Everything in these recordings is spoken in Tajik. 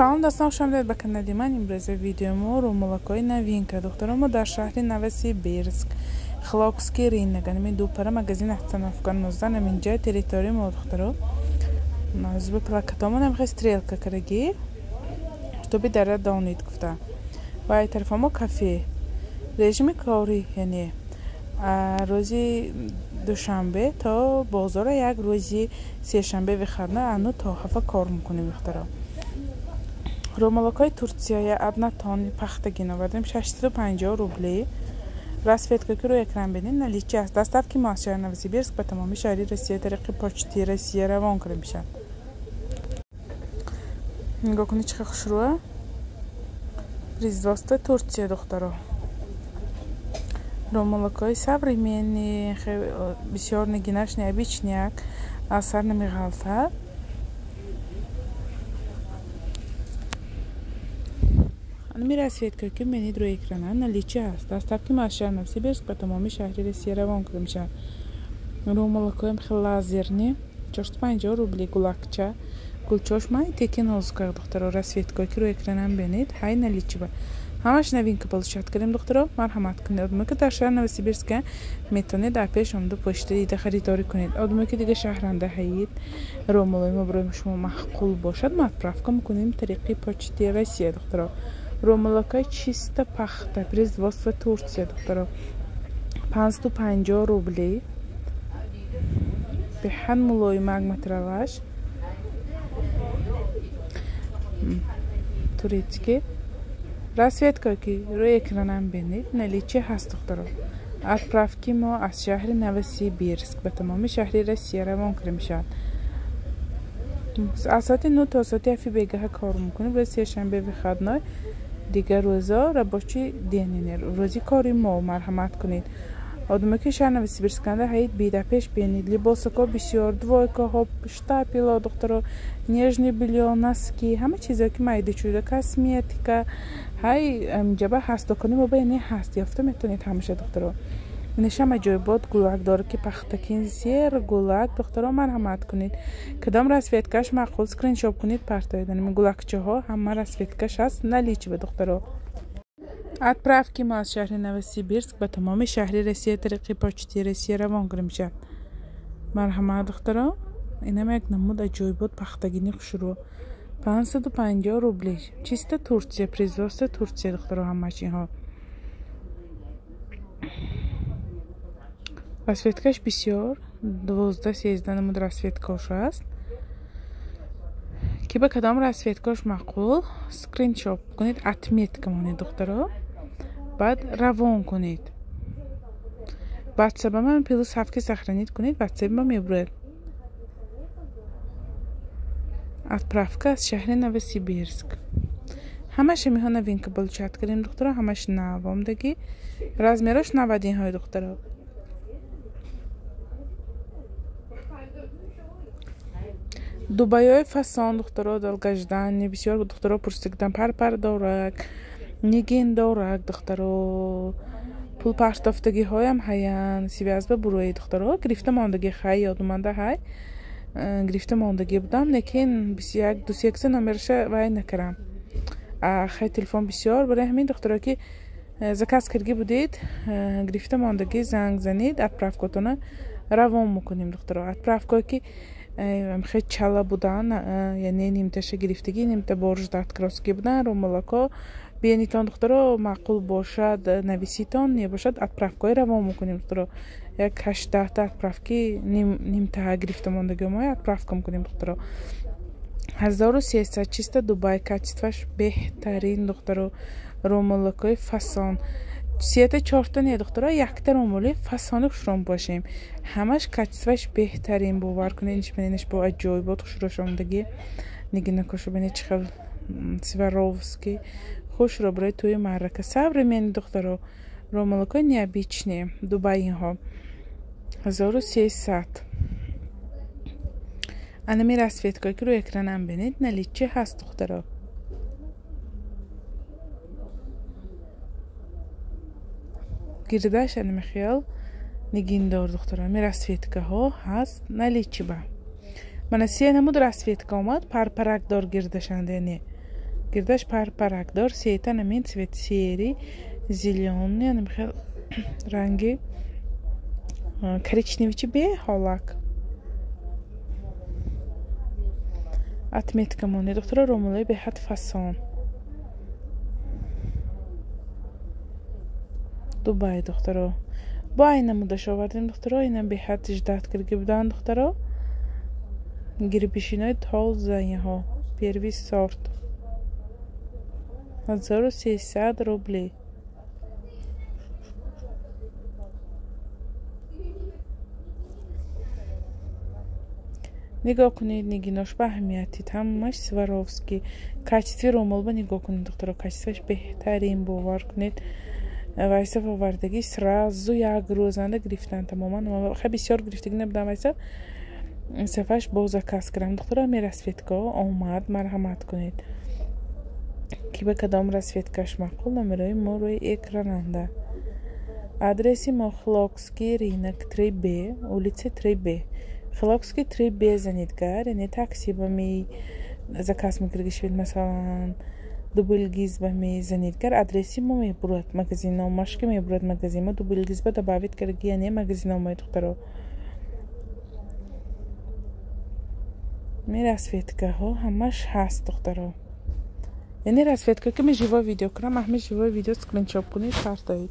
салом дастон, хуш омадед ба канали ман. имрӯза видеомо румолакои новинка духтаромо дар шаҳри Новосибирск Хлокский рынок, ами дупара магазин Ахтан Афган 19 наминҷа территория мо духтаро назби плакатомо намхе стрелка караги чтобы дара донид гуфта ва тарафамо кафе режими кори, яъне рӯзи душанбе то бозора як рӯзи сешанбе вихарна ану то ҳафта кор мекунем духтаро. Румолакои Турция одна тонна пахтагин овардем 650 рублей. Расцветка ки рӯи экран бинед наличие аст. Доставки мо аз шаҳри Новосибирск ба тамоми шаҳри Россия тариқи почти Россия равон карда мешавад. Нигоҳ кунед чӣ қадar хушрӯа. Производство Турция духтаро. Румолакои современный, бисёр нигинаш необычняк, асар намеғалтад. Ами расцветка ки менид рӯи экрана наличие аст. Доставки мо аз шаҳри Новосибирск ба тамоми шаҳри Россия равон карда мешавад. Румолакои лазерни 450 рублей, гулакча гулчошмаи теки нозука духтаро. Расцветка ки рӯи экрана бинед ҳай наличие ба ҳамаш новинка получат кардем духтаро. Марҳамат кунед. Одаме ки дар шаҳри Новосибирск метавонед дар пеш омда почта дида харидорӣ кунед. Одаме ки дига шаҳранда ҳаид румолаи мо барои шумо маъқул бошад, мо отправка мекунем тариқи почти Россия духтаро. Румолакои чиста пахта, производство Турция духтаро. 550 рублей. Беҳад мулоимак материалаш. Турецкий. Расцветка ки рӯи экрана бинед наличие ҳаст духтаро. Отправки мо аз шаҳри Новосибирск ба тамоми шаҳри Россия равон карда мешавад. Аз соати 9 то соати 7 бегаҳа кор мекунем. рӯзи сешанбе выходной, дигар рӯза рабочий ден, рӯзи кори мо. Марҳамат кунед. Одаме ки шаҳри Новосибирсканда ҳаид бида пеш бинед либосако бисёр, двойкаҳо, штапело духтаро, нежный белье, носки, ҳама чизо ки майда шуда, косметика ҳай амҷаба ҳаст. дукони мо яъне ҳаст, ёфта метавонед ҳамаша духтаро. нишама ҷойбод гулак дорад ки пахтакин зер гулак духтаро. Марҳамат кунед. кадом расцветкаш маъқул скриншот кунед партоед. ами гулакчаҳо ҳама расцветкаш ҳаст наличие ба духтаро. Отправки мо аз шаҳри Новосибирск ба тамоми шаҳри Россия тариқи почти Россия равон карда мешавад. Марҳамат духтаро. инам як намуд аҷоибот пахтагини хушрӯ 550 рублей. Чиста Турция, производство Турция духтаро. ҳамаш инҳо расцветкаш бисёр 12-13 намуд расцветкаш аст ки ба кадом расцветкаш маъқул скриншот кунед, отметка монед духтаро, баъд равон кунед. ватсаба ман +7 ки сохранид кунед, ватсаби ма мебурад. отправка аз шаҳри Новосибирск. ҳамаш амиҳо новинка получат кардем духтаро. ҳамаш нав омдагӣ. размераш 90 духтаро. дубайои фасон духтаро далгаждани бисёр духтаро пурсидан парпар дорад, нигин дорад духтаро. пулпартофтагиҳоям ҳаян связба бурои духтаро. гирифта мондагӣ хай ёдуманда ҳай гирифта мондагӣ будам, лекин 21 номераша вай накардам. хай телефон бисёр барои ҳамин духтаро ки заказ карги будед гирифта мондагӣ занг занед, отправкатона равон мекунем духтаро. отправка ки хеле чала будан, яъне нимташа гирифтагӣ, нимта боржда откроски будан. румолако биенитон духтаро маъқул бошад, нависитон мебошад, отправкаи равон мекунем духтаро. як 18 отправки нимта гирифта мондагиҳои отправка мекунем духтаро. 1300 чиста Дубай, качестваш беҳтарин духтаро. румолакои фасон 3-4 не духтаро, якта румоли фасони хушром бошем. ҳамаш качестваш беҳтарин. бовар кунед нишбинедаш бо аҷоибот хушрошомдагӣ. нигинакошу бинед чӣ хел Сваровский хушро барои тӯи маррака. современный духтаро. румолакои необычные Дубай инҳо 1300. анами расцветка ки рӯи экранам бинед наличие ҳаст духтаро. гирдаш анмихел нигиндор духтаро. ами расцветкаҳо ҳаст наличие ба. мана се намуд расцветка омад, парпаракдор гирдашанда, яъне гирдаш парпаракдор, сейтан амин цвет серый, зеленый, она ранги коричневичи бе холак. Отметка моны доктора ромулы бехат фасон. Дубай докторо. Байна мудаш авардем докторо, инам бехат ждат кирги будан докторо. Гирбишиной тол заняхо. Первый сорт. 1300 рублей. نگاه کنید نگیناش به اهمیتی تمامش سواروفسکی کچتوی رومال با نگاه کنید دکترها کچتویش بهترین باور کنید وایسا آوردگی سرازو یک روزانه گرفتن تماما خیلی بسیار گرفتگی نبودم وایسا صفحش بازا کس کردم دکترها می رسویتکا آمد مرحمت کنید کی به کدام رسویتکاش مقبول نمرای ما روی اکراننده ادرسی ما خلاقسکی رینک 3B улица 3B خلاقسکی 3B زنیدگر یعنی تاکسی با می заказ میگرگیشید مثلا دوبلگیز با می زنیدگر ادرسی ما می برود مغازه ماشکی می برود مغازه ما دوبلگیز با دباویت کرگی یعنی مغازه ما دکترو می رسویتکه ها همش هست دکترو یعنی رسویتکه که می جیوا ویدیو کنم همه جیوا ویدیو سکرین شاپ کنید فرستایید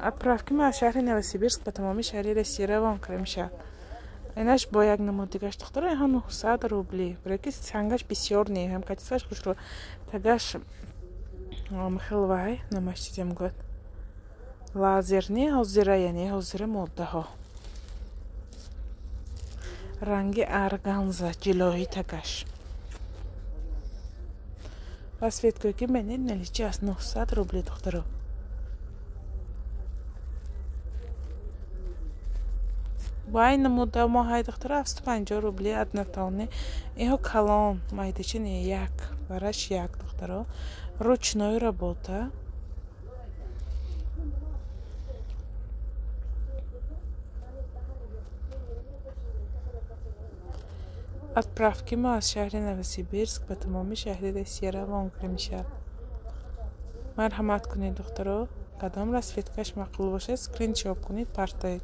отправки мы шахри Новосибирск по тамоми шахри Россия кардем шад инаш бо як намудигаш духтара ҳам 900 рубли браки сангаш бисёр не ҳам качестваш хушро тагаш мхилвай намашидем гот лазерни ҳозира яъне ҳозира моддаҳо ранги арганза ҷилоҳи тагаш расветкоки менед наличи аст 900 рубли духтаро وای نموده ما های دختر 750 روبلی однотонный ایهو کلان майдачин як бараш як духтаро ручной работа отправки ما از شهر نوسیبیرسک به تمام شهر روسیه روان میشد مرحمت کنید دخترو قدم رسویتکش مقبول باشه اسکرین شاپ کنید партоид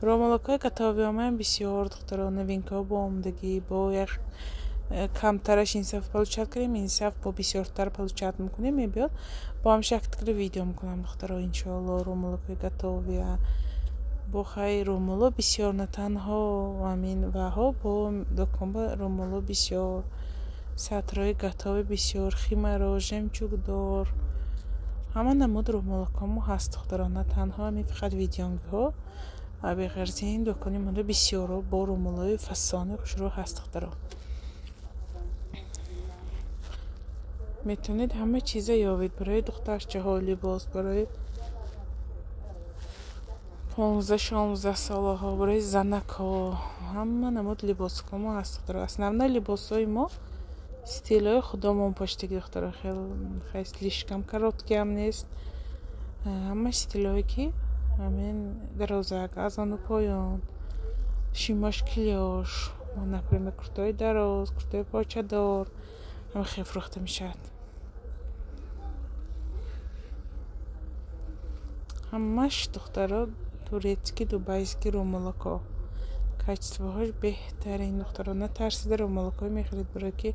ромолокҳои катавиомаи бисёр духтаро новинкаҳо бо омадагӣ бо як камтараш инсаф получат кардем инсаф бо бисёртар получат мекунем мебиёд бо ҳам шактикли видео мекунам духтаро иншоалло ромолокҳои катавия бо хай ромоло бисёр на танҳо амин ваҳо бо доконба ромоло бисёр сатрои гатови бисёр химаро жемчугдор ҳама намуд ромолокҳомо ҳаст духтаро на танҳо ами фақат видеонгиҳо абиғайр зин дӯкони мода бисёро бо ромолои фасони хушро ҳаст духтаро метавонед ҳама чиза ёбед барои духтарчаҳо либос барои 15-16 солаҳо барои занакҳо ҳама намуд либосҳомо ҳаст духтаро основной либосҳои мо стилҳои худомон поштаги духтаро хеле слишком короткие ҳам нест ҳама стилҳое ки амин дарозак аз ону поён шимош клёш например куртои дароз куртои почадор ҳама хеле фурӯхта мешавад ҳамаш духтаро турецки дубайски ромолоко качествоҳош беҳтарин духтаро натарсида ромолокҳое мехарид барое ки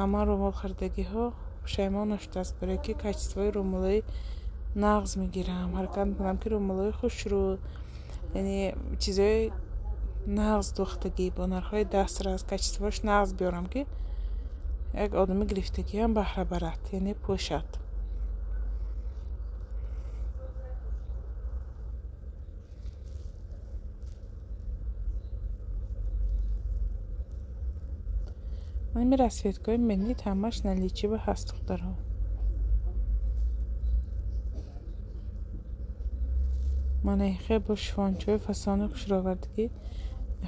ама ромол хардагиҳо пушаймон наштааст барое ки качествои ромолои нағз мегирам ҳаракат мекунам ки ромолои хушрӯ яъне чизои нағз духтагӣ бо нархҳои дастрас качествоаш нағз биёрам ки як одами гирифтагиам баҳра барад яъне пӯшад ами расветкои менид ҳамаш наличива ҳаст духтаро манайхе бо шифончои фасони хушровардагӣ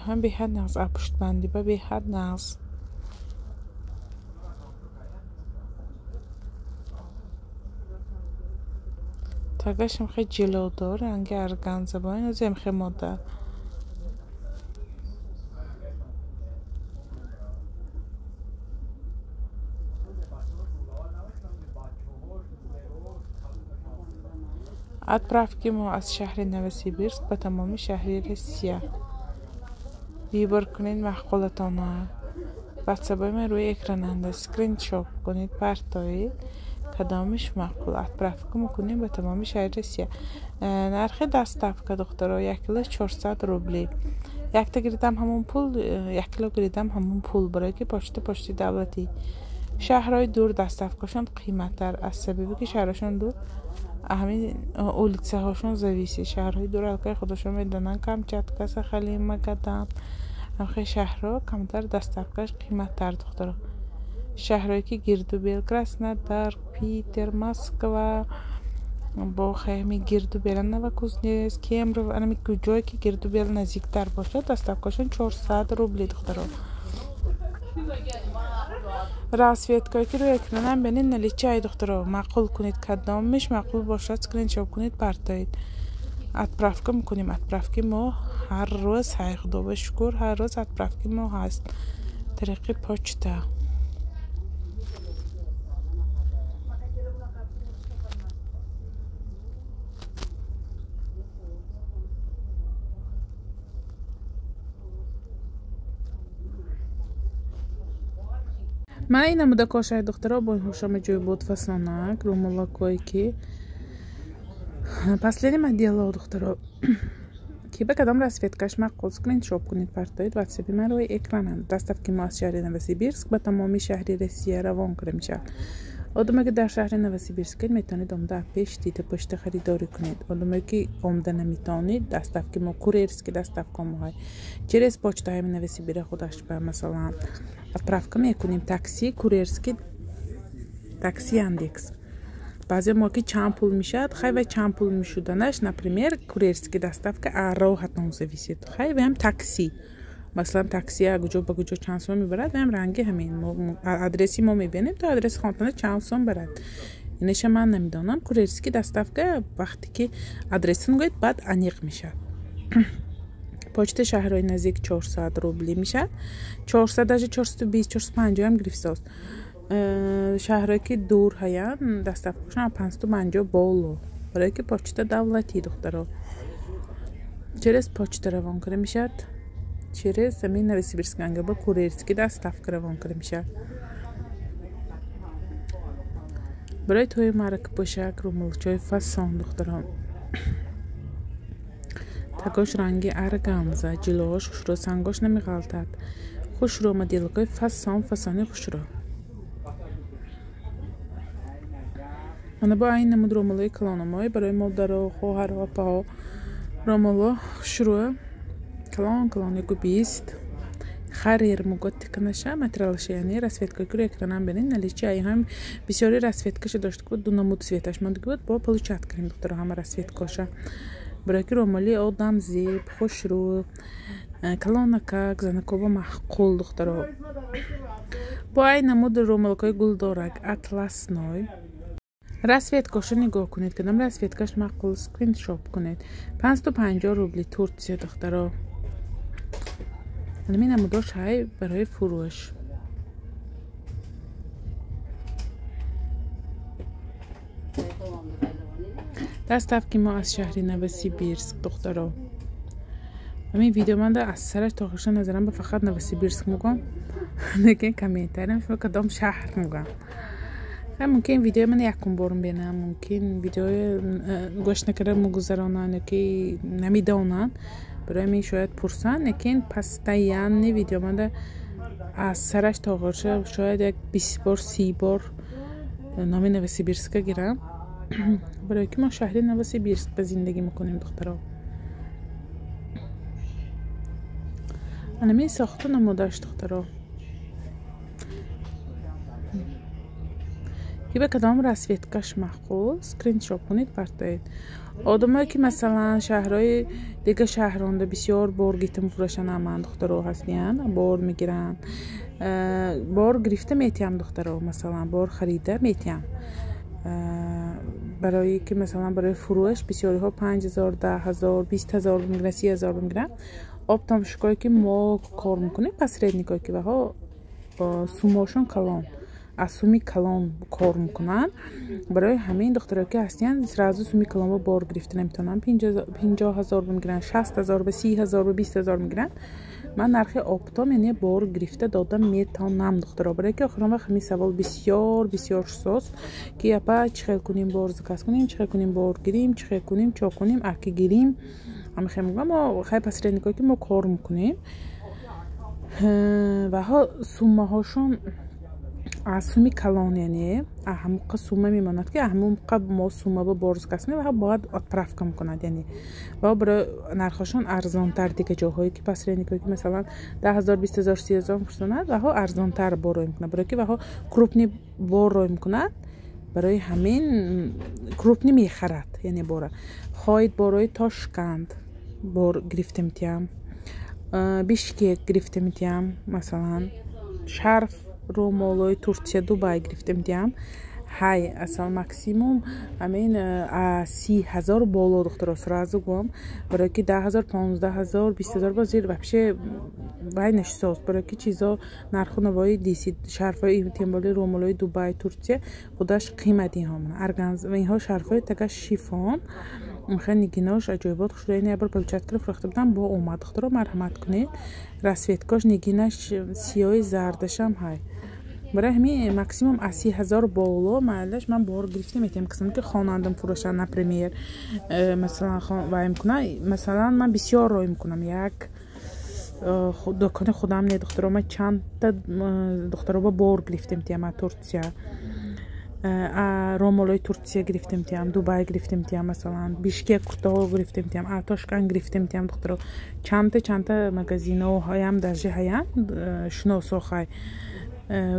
ҳам беҳад нағз апуштбанди ба беҳад нағз قفقش خیلی جلودار رنگ ارگانزا با این خیلی مدل Отправки ما از شهر نوسیبیرسک به تمامی شهری روسیه. بیبر کنید محقولتانه. واتسابای من روی اکران اسکرین شاپ کنید پرتایید کدامش معقول. отправка میکنید به تمامی شهر روسیه. نرخ دستافکا دخترها 1 کیلو 400 روبلی. 1 تا گریدم همون پول 1 کیلو گریدم همون پول برای که پشت دولتی. شهرهای دور دستافکاشون قیمت‌تر از سببی که شهرشون دور همین اولیتسه هاشون زویسی. شهرهای دور الکای خودشون میدونن کامچاتکا ساخالین ماگادان همخه شهرها کمتر دستافکاش قیمت‌تر دخترها. شهرهایی که گردو بیل کراسنودار پیتر مسکو با خیمی گردو بیل نوکوزنیس کیمرو انمی کجایی که گردو بیل نزدیکتر باشه دستافکاشون 400 روبلی دخترها. راسویتکایی که روی اکرانم بینید نلیچه دخترها معقول کنید کدامش معقول باشد اسکرین شاپ کنید پرتایید. отправка میکنیم. отправки ما هر روز خدا به شکر هر روز отправки ما هست طریق پوچتا. من این نموده کاشه دخترها با هوشم جوی بود فسانک رو ملاکایی که последний ما делала دخترها که به کدام راسویتکاش معقول اسکرین شاپ کنید پرتایید. واتساپی من روی اکرانم. دستافکی ما از شهر نوسیبیرسک به تمامی شهری روسیه روان کرده میشه. آدمایی که در شهر نوسیبیرسک میتونید عمده پیش دیده پشت خریداری کنید. آدمایی که عمده نمیتونید دستافکی ما کوریرسکی دستافکی ما های через почту های نوسیبیر خودش به مثلا отправка میکنیم تاکسی کوریرسکی تاکسی яндекс. بعضی موقع چند پول میشد خیلی چند پول میشدنش например курьерский доставка راحت зависит خیلی هم تاکسی مثلا تاکسی اگه به کجا چند سوم میبرد هم رنگی همین ادرسی ما میبینیم تا ادرس خانه چند سوم برد. اینش من نمیدونم. курьерский доставка وقتی که ادرس میگید بعد انیق میشه. پشت شهرهای نزدیک 400 روبلی میشه. 400 даже 420 450 هم گرفتاست. شهرهایی که دور هستند دستافکاشون 550 بالو برای که پوچتا دولتی دخترها через почту روان کرده میشد. через زمین نوسیبیرسک انگار با کوریرسکی دستافکا روان کرده میشد. برای توی مرک پوشک رو ملچای فسان دخترها تاگاش رنگی ارگانزا جلوش خوش رو سنگاش نمیغلطد. خوش رو مدیلکای فسانی خوش رو من با این نمود رومالای کلانمای برای مادر و خواهر و پا رومالا خوشروه کلان یکو بیست خریر مگوت کنشه مترالش یعنی راسویتکایی که روی اکرانم بینید نلیچه ای هم بسیاری راسویتکاش داشت که دو نمود سویتاش مانده بود با پلوچات کریم دخترها همه راسویتکاشه برای که رومالی آدم زیب خوشرو کلانکا گزنکوبا محقول دخترها با این نمود رومالکای گلدارک اطلس نوی راسویتکاش نگاه کنید که دم راسویتکاش معقول اسکرین شاپ کنید. 550 روبلی ترکیه دخترها. این نموداش های برای فروش. دستافکی ما از شهر نوسیبیرسک دخترها. این ویدیو من در از سرش تا آخرش نظرم به فقط نوسیبیرسک میگم. نگه کامنتارم شما کدام شهر میگم. ممکن ویدیو من یکم بارم بینم ممکن ویدیو گوش نکرده مگذرانن که نمیدونن برای من شاید پرسن لیکن پس تایان ویدیو من از سرش تا آخرش شاید یک 20 بار 30 بار نام نوسیبیرسک گیرم برای که ما شهر نوسیبیرسک به زندگی میکنیم دخترها. من ساختن نموداش دخترها که به کدام راسویتکاش معقول اسکرین شاپ کنید پرتایید. آدمایی که مثلا شهرهای دیگه شهرانده بسیار بار گیتم فروشن هم دخترها هستین بار میگیرن بار گرفته میتیم دخترها مثلا بار خریده میتیم برای که مثلا برای فروش بسیاری ها 5000 10000 20000 میگیرن 30000 میگیرن. آب تامشکایی که ما کار میکنیم посредникایی که ها сумашон калон аз суми калон кор мекунанд. барои ҳамин духтаро ки ҳастанд сразу суми калонро бор гирифта наметавонанд. 50000 мегиранд, 60000 ба 30000 ба 20000 мегиранд. ман нархи оптом яъне бор гирифта дода метавонам духтаро. барое ки охирон вақт ҳамин савол бисёр бисёр шусост ки япа чӣ хел кунем бор заказ кунем, чӣ хел кунем бор гирим, чӣ хел кунем чо кунем аки гирим. ҳамихел мегӯям мо хай посредникое ки мо кор мекунем ва ҳо суммаҳошон аз суми калон яъне аҳмоқа сумма мемонад ки аҳмоқа мо суммаро бор заказ кунем ва бояд отправка мекунад яъне ва барои нархошон арзонтар дига ҷоҳое ки посредникое ки масалан 10000 20000 30000 мефурӯшонад ва ҳо арзонтар борой мекунад. барое ки ва ҳо крупни борой мекунад. барои ҳамин крупни мехарад яъне бора хоҳед борои Тошканд бор гирифта метиҳам, Бишкек гирифта метиҳам, масалан шарф ро молои Турсия Дубай гирифта метиҳам. ҳай асал максимум ҳамин 30000 боло духтаро сразу гӯям. барое ки 10000 15000 20000 бозир вообще вай нашисост. барое ки чизо нарху навои дисид шарфои тем более ро молои Дубай Турсия худаш қиматиҳо арганз ва инҳо шарфои така шифон خیلی نگیناش عجایبات خوشی نه بر پلچت کرد فروخته بودم با اومد دخترا مرحمت کنید رسویتکاش نگیناش سیاه زردش هم های. برای همین ماکسیموم 30000 بالا معلش من بار گرفتم میتونم قسمتی که خوانندم فروشن نپرمیر مثلا وای میکنه مثلا من بسیار رای میکنم یک دکان خودم نه دخترا من چند تا دخترا با بار گرفتم میتونم ترکیه ромолои Турсия гирифта метиҳам, Дубай гирифта метиҳам, масалан Бишкек куртаҳо гирифта метиҳам, Тошканд гирифта метиҳам духтаро. чанда магазиноҳоям даже ҳаям шуносо хай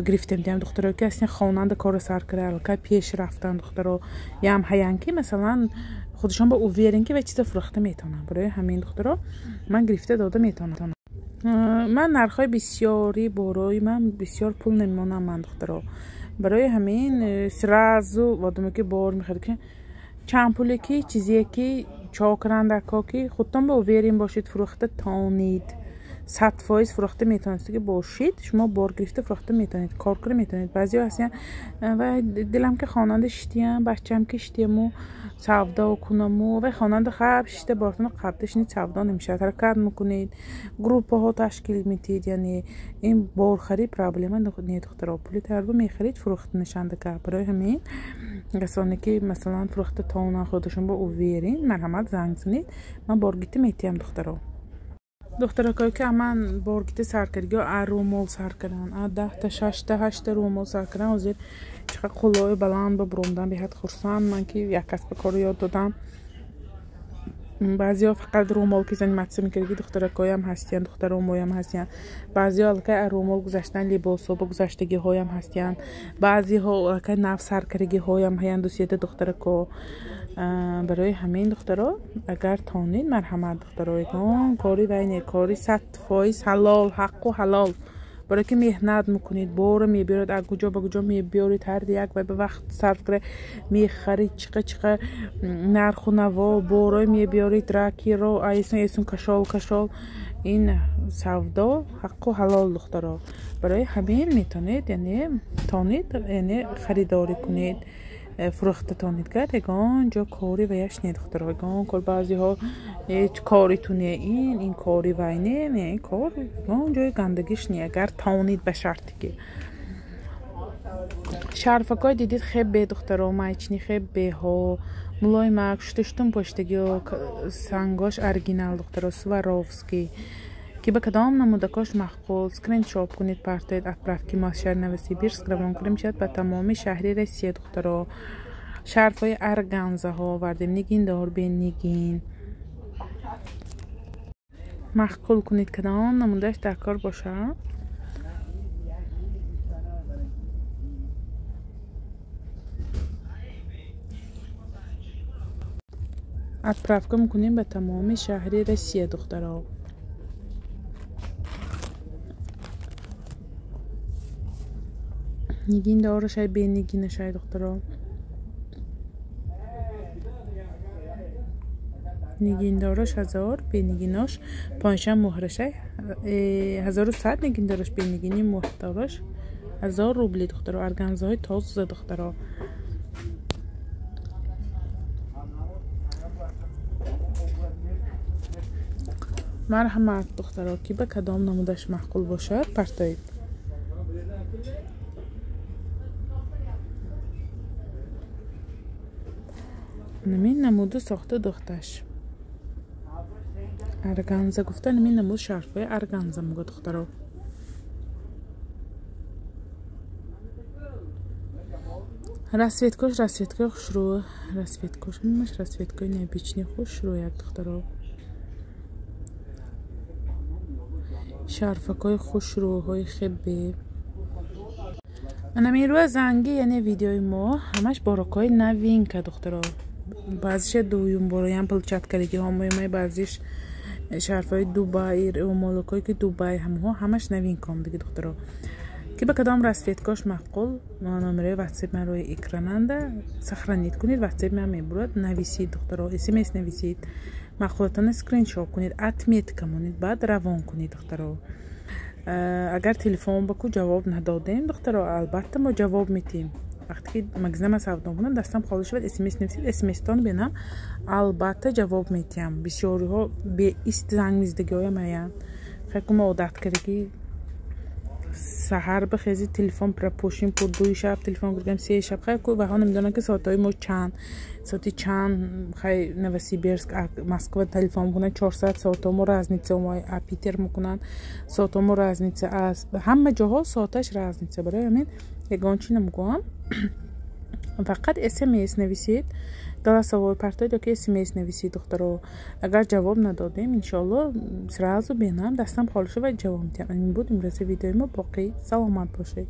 гирифта метиҳам духтаро ки аслан хонанда кора сар карда ка пеш рафтан духтаро ям ҳаян ки масалан худашон ба уверен ки ва чиза фурӯхта метавонам. барои ҳамин духтаро ман гирифта дода метавонам. ман нархҳои бисёри борои ман бисёр пул намемонам ман духтаро. برای همین سرازو وادم که بار میخواد که چند پولی که چیزی که چاکرنده که خودتون با ویرین باشید فروخته تانید 100% فروخته میتونید که باشید شما بار گرفته فروخته میتونید کار کنید میتونید. بعضیا هستن و دلم که خواننده شتیم بچه‌م که شتیمو سودا کنم و خواننده خب شته بارتون قبلش نیست سودا نمیشه حرکت میکنید گروپ ها تشکیل میدید یعنی این بار خرید پرابلم نیست دخترا پولی تربو میخرید فروخته نشنده که. برای همین کسانی که مثلا فروخته تاون خودشون با اویرین مرحمت زنگ زنید من بارگیتی میتیم دخترا. دخترکایی که من بارگیتی سر کردی یا رومال سر کردن 10 تا 6 تا 8 تا رومال سر کردن وزیر چقدر قلای بلند با برومدن بهت خورسان من که یک کسب کار یاد دادم. بعضیا فقط رومال که زنی مدرسه میکردی دخترکایی هم هستین دختر رومایی هم هستین. بعضیا الکه رومال گذاشتن لباس و گذاشتگی های هم هستین. بعضی ها الکه نفس سر کردگی های هم هستین دوسیت دخترکا. برای همین دخترها اگر تانید مرحمت دخترها کاری وینه کاری 100% حلال حق و حلال برای که مهنت میکنید بار میبرید از کجا به کجا میبرید هر یک و به وقت صرف کرده میخرید چقدر نرخ و نوا بارای میبرید راکی رو ایسون کشال این سودا حق و حلال دخترها. برای همین میتونید یعنی تانید یعنی خریداری کنید فروخته تانید کرد یگان جا کاری ویش نید دخترها یگان کار بعضی ها کاری تونه این کاری وینه نه این کار یگان جای گندگیش نید اگر تانید به شرطی که شرفکای دیدید خیلی دخترها مایچنی خیلی ها ملای مک شتشتون پشتگی و سنگاش ارگینال دخترها سواروفسکی که به کدام نمودکاش مخقول سکرین شاپ کنید پرتاید اطرافکی ماشر نوسیبیرسک روان کنیم شد به تمامی شهری روسیه دخترها شرفای ارگانزه ها وردیم نگین دار بین نگین مخقول کنید کدام نمودش در کار باشه. اطرافکا میکنیم به تمامی شهری روسیه دخترها. نگین داره شاید بین نگین شاید دخترها نگینداراش 1000 بینگیناش پانشم مهرشه 1100 نگینداراش بینگینی مهرداراش 1000 روبلی دخترا ارگانزای تازه دخترا مرحمت دخترا کی به کدام نمودش معقول باشد پرتایید نمین نموده ساخته دختش ارگانزا گفته نمین نمود شرفه ارگانزا میگه دخترا رسویتکش خوش رو رسویتکش نمیش رسویتکوی نبیچنی خوش رو یک دخترا شرفکای خوش روهای خبه نمین روی زنگی یعنی ویدیوی ما همش باراکای نوین که دخترا بعضیش دویم بارایم پلچت کردی همه بعضیش شرفای دوبای و مالکایی که دوبای همش نوین کام دیگه دخترا که به کدام رسویتکاش معقول نمره واتساپ من روی اکراننده سخرانید کنید واتساپ من میبرد نویسید دخترا اسمس نویسید معقولتان اسکرین شات کنید اتمیت کمونید بعد روان کنید دخترا اگر تلفن بکو جواب ندادیم دخترا البته ما جواب میتیم وقتی که مگزنم سودام کنم دستم خالی شد اسمس نویسید اسمس تان بینم البته جواب میتیم بسیاری ها به است زنگ میزدگی های میان خیلی که ما عادت کردگی سحر بخیزی تلفن پر پوشیم پر 2 شب تلفن گرگم 3 شب خیلی که بها نمیدونم که ساعتهای ما ساعتی چند خیلی نوسیبیرسک مسکو تلفن کنن 400 ساعت ما رازنیتسه و ما اپیتر میکنن ساعت ما رازنیتسه از همه جاها ساعتش رازنیتسه برای همین یگانچی نمیگم فقط اسمس نویسید دلا سوال پرتایید که اسمس نویسید دخترا اگر جواب ندادیم انشالله سرازو بینم دستم خالی شد و جواب میدم این بود امروز ویدیو ما باقی سلامت باشید